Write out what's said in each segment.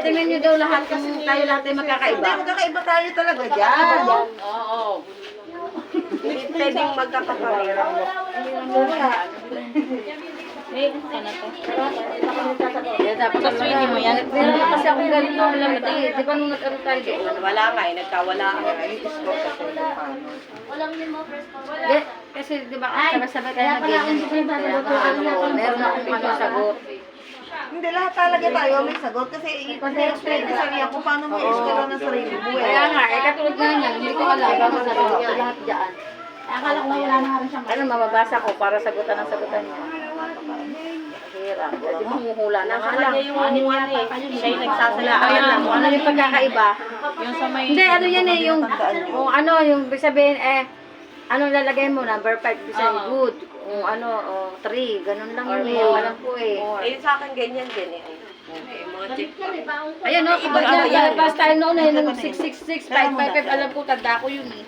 Tingnan nyo daw lahat kung tayo lahat ay magkakaiba. Hindi, magkakaiba tayo talaga dyan. Oo. Hindi pwedeng magkakapareho. Tapos swede mo yan. Meron na kasi akong ganito. Di ba nung nag-aro tayo doon? Wala nga eh, nagkawala ako. Kasi di ba sabay-sabay tayo nag-game. Meron akong sagot. Hindi, lahat talaga tayo may sagot. Kasi i-explain ko sa niya kung paano mo i-explain ng sarili mo eh. Kaya nga, katulad nga niyan, hindi ko alam ba masagot ko lahat dyan. Akala ko wala na rin siyang Ano, mababasa ko para sagutan ang sagutan niya. Hirap. Di ba humuhula na nga lang. Yung ano eh, siya yung nagsasala. Ayan lang, kung ano yung pagkakaiba. Yung sa may... Hindi, ano yan eh, yung sabihin ano lalagay mo, number 5, bisan good. Kung ano, 3, ganun lang yun eh, alam ko eh. Eh, sa akin ganyan din eh. Mga check pa. Ayan o, kapag nalabas tayo noon eh, nung 666, 555, alam ko, tanda ko yun eh.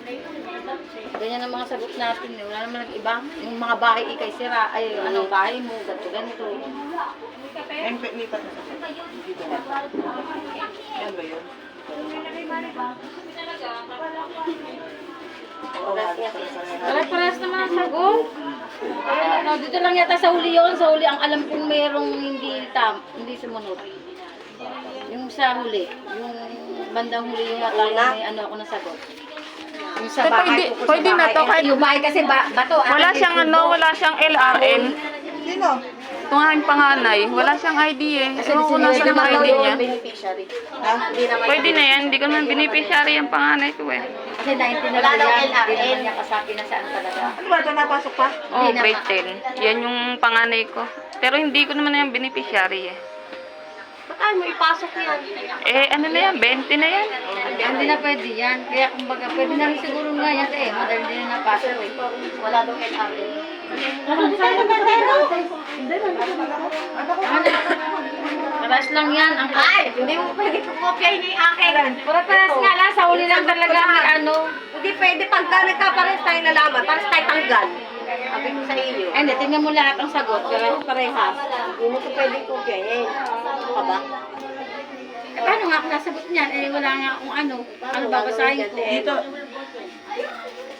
Ganyan ang mga sagot natin eh, wala naman nag-iba. Yung mga bahay ikay sira, ay ano, bahay mo, ganito. Lipat na sa dito na. Yan ba yun? Parehas naman ang sagot. Dito lang yata sa huli yun, sa huli ang alam kong merong hindi sumunod. Yung sa huli, yung bandang huli yung yata yung may ano ako nasagot. Yung sa bahay, Pwede na to kahit yung bahay kasi bato. wala siyang wala siyang LRL. Sino? Itong aking panganay, wala siyang ID eh. Ewan ko nasa yung ID niya. Beneficiary. Pwede na yan, hindi ko naman beneficiary ang panganay ko eh. Kasi 19 na lang yan, hindi naman niya kasabi na saan talaga. Ano ba ito? Napasok pa? Oh, grade 10. Yan yung panganay ko. Pero hindi ko naman na yung beneficiary eh. Ba't ayaw mo ipasok yan? Eh, ano na yan? 20 na yan. Hindi na pwede yan. Kaya kumbaga, pwede na rin siguro nga yan eh. Madali din na napasok eh. Wala daw kay ate. Paras lang yan. Hindi mo pwede kopyahin yung akin. Paras nga lang. Sa uli lang talaga may ano. Hindi pwede pagka nagkapares tayo nalaman, pares tayo tanggal. Sabi ko sa iyo. Hindi, tingnan mo lahat ang sagot. Pero parehas. Hindi mo ito pwede kopyahin. Ano ka ba? Eh, paano nga ako nasagot niyan? Eh, wala nga akong ano. Ano babasahin ko? Dito.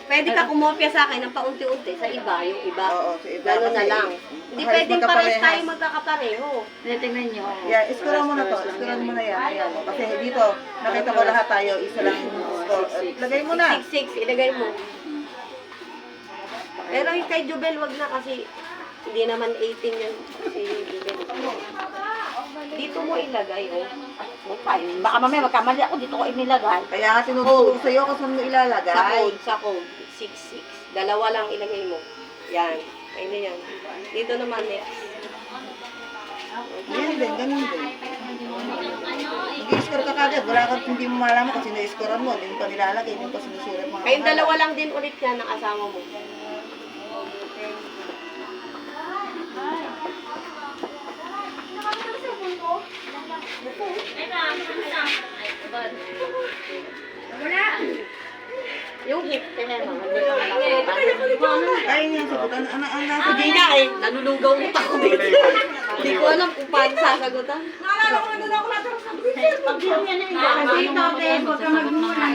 Pwede ka kumopya sa akin ng paunti-unti sa iba, yung iba. Oo, sa iba. Gano'n na lang. Hindi pwedeng pares tayo magkakapareho. Hindi, tingnan nyo. Yeah, iskoran mo na to. Iskoran mo na yan. Ayan. Kasi dito, nakita ko lahat tayo. Isa lang yung score. Lagay mo na. 6-6, ilagay mo. Pero yung kay Jubel, wag na kasi hindi naman 18 yan. Si Jubel. Dito mo ilagay, oh. Okay. Baka mamaya magkamali ako dito ko inilagay. Kaya nga tinuturo sa'yo kung saan mo ilalagay. Sa code, 6-6. Dalawa lang ilagay mo. Yan. Ayun na yan. Dito naman, next. Yan din, ganun din. Mag-i-score ka kagad. Wala kang hindi mo malaman kung sino i-scorean mo. Hindi mo pa nilalagay. Hindi mo pa sinusulat mga Kayong dalawa lang din ulit yan ng asawa mo. Yung hip, kaya mga hindi pa malaki. Kaya niya sagutan. Ang nasa Hindi nga eh, nanulugaw mo pa ako dito. Hindi ko alam kung paano sasagutan. Naalala ko na doon ako natin. Pag yun yan eh. Kasi ito, huwag ka magmuna.